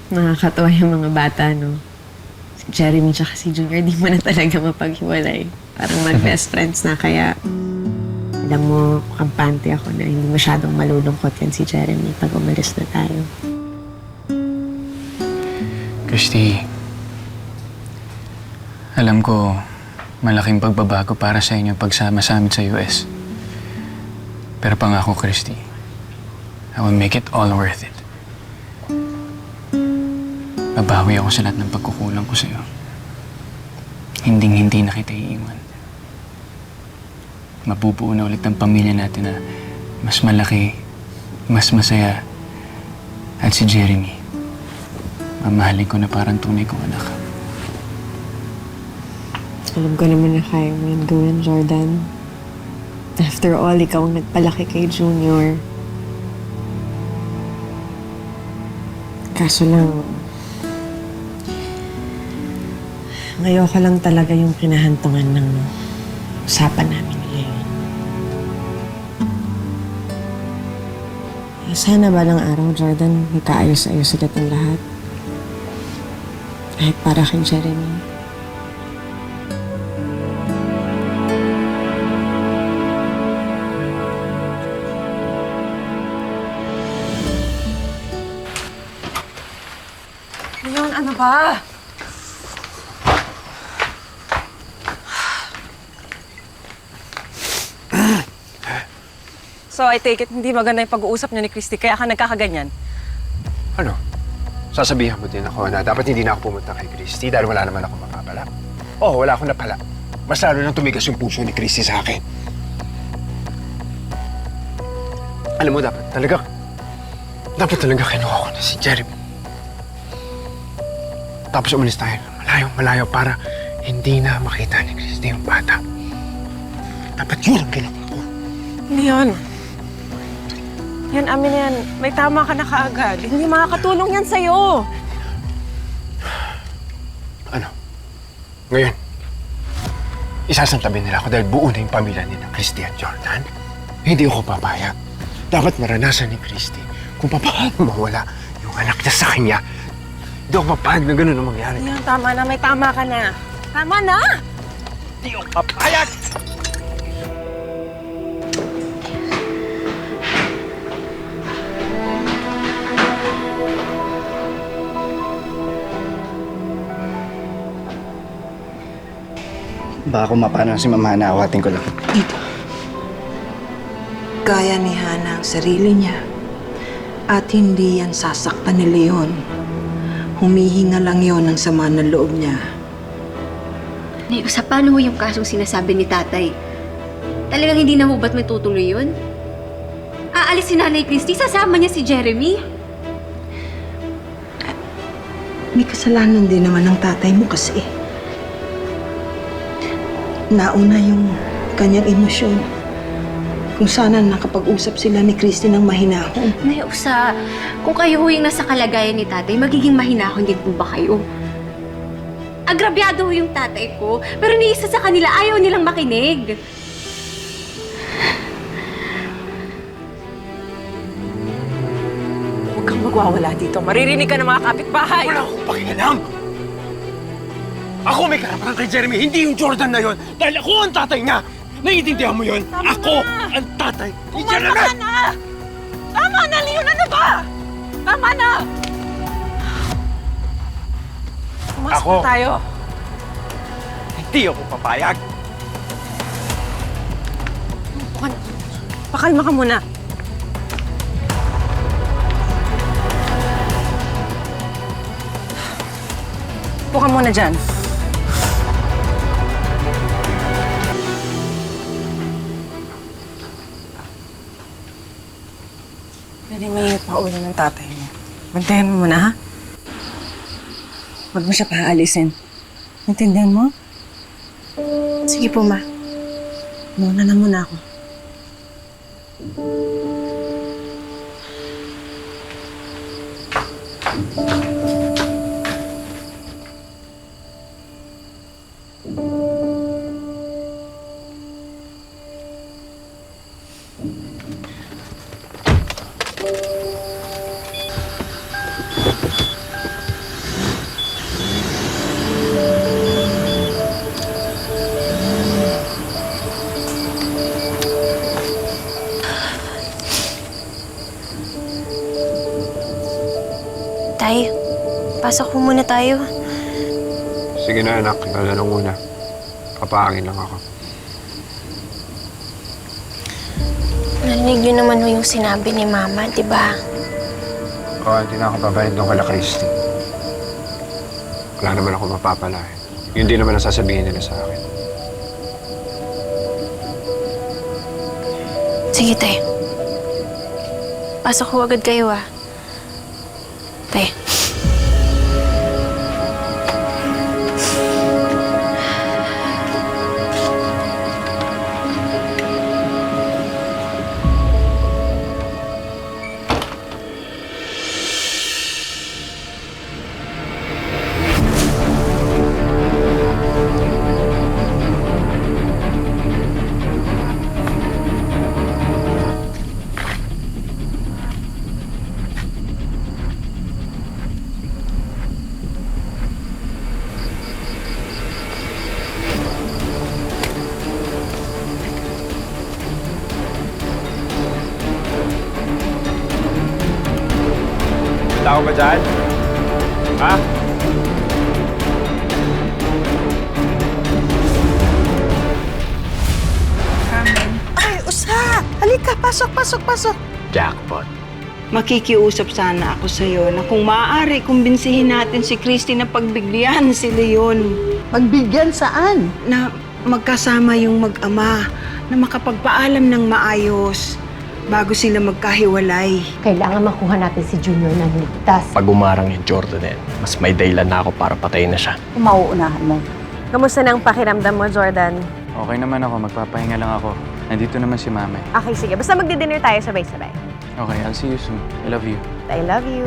Nakakatawa yung mga bata, no? Si Jeremy tsaka si Junior, di mo na talaga mapaghiwalay. Parang mag-best friends na, kaya alam mo, kampante ako na hindi masyadong malulungkot yan si Jeremy pag umalis na tayo. Christy, alam ko malaking pagbabago para sa inyo pagsama sa amin sa US. Pero pangako, Christy, I will make it all worth it. Babawi ako sa lahat ng pagkukulang ko sa'yo. Hinding-hindi na kita iiwan. Mabubuo na ulit ang pamilya natin na mas malaki, mas masaya. At si Jeremy, mamahalin ko na parang tunay kong anak. Alam ko naman na kaya mo yung gawin, Jordan. After all, ikaw ang nagpalaki kay Junior. Kaso lang, ngayon ko lang talaga yung kinahantungan ng usapan namin ngayon. Sana balang araw, Jordan, magkaayos-ayos ulit ang lahat. Kahit para kay Jeremy. Leon, ano ba? So, I take it, hindi maganda yung pag-uusap niyo ni Christy, kaya ka nagkakaganyan. Ano? Sasabihan mo din ako na dapat hindi na ako pumunta kay Christy dahil wala naman ako mapapala. Oo, wala akong napala. Mas lalo nang tumigas yung puso ni Christy sa akin. Alam mo, dapat talaga kinuha ko na si Jeremy. Tapos umalis tayo malayo para hindi na makita ni Christy yung bata. Dapat yun ang ginawa ko. Leon, yan, amin na yan. May tama ka na kaagad. Hindi makakatulong yan sa'yo. Ano? Ngayon, isasantabi nila ako dahil buo na yung pamilya ni ng Christy at Jordan. Hindi ako papayag. Dapat maranasan ni Christy kung paano mawala yung anak niya sa kanya. Hindi ako papayag na gano'n ang mangyari. Leon, tama na. May tama ka na. Tama na! Hindi ako papayag! Baka kung mapano si Mama Hana, awatin ko lang. Kaya ni Hana ang sarili niya. At hindi yan sasaktan ni Leon. Humihinga lang yon ng sama ng loob niya. Nay, paano ho yung kasong sinasabi ni tatay? Talagang hindi na ho ba't may tutuloy yun? Aalis si Nanay Christy, sasama niya si Jeremy? May kasalanan din naman ng tatay mo kasi. Nauna yung kanyang emosyon. Kung sana nakapag-usap sila ni Christy ng mahinahon. Nay, kung kayo ho yung nasa kalagayan ni tatay, magiging mahinahon din po ba kayo? Agrabyado ho yung tatay ko, pero ni isa sa kanila ayaw nilang makinig. Huwag kang magwawala dito. Maririnig ka ng mga kapitbahay. Wala akong pakialam! Ako may karapatan kay Jeremy, hindi yung Jordan na yon. Dahil ako ang tatay niya! Naiintindihan mo yun? Tama Ako na! ang tatay ni Kumalma Jeremy! ka na! Tama na, Leon! Ano ba? Tama na! Pumasok Ako? na tayo. Hindi ako papayag! Pakalma ka muna. Upo ka muna dyan. Pwede mainit pa ulo ng tatay mo. Bantayan mo muna, ha? Huwag mo siya paalisin. Intindihan mo? Sige po, ma. Muna na muna ako. Tay, pasok po muna tayo. Sige na anak, lalo nung una. Papahangin lang ako. Narinig niyo naman ho yung sinabi ni Mama, di ba? Oo, hindi na ako babayad doon kala Christy. Wala naman ako mapapalain. Yun din naman ang sasabihin nila sa akin. Sige, Tay. Pasok ho agad kayo, ah. Tay. Tao ba dyan? Ha? Ay, Usa! Halika, pasok. Jackpot. Makikiusap sana ako sa'yo na kung maaari, kumbinsihin natin si Christy na pagbigyan si Leon. Pagbigyan saan? Na magkasama yung mag-ama, na makapagpaalam ng maayos bago sila magkahiwalay. Kailangan makuha natin si Junior na ligtas. Pag umarang yung Jordan, mas may dahilan na ako para patayin na siya. Mauunahan mo. Kamusta nang pakiramdam mo, Jordan? Okay naman ako, magpapahinga lang ako. Nandito naman si Mama. Okay, sige. Basta magdi-dinner tayo sabay-sabay. Okay, I'll see you soon. I love you. I love you.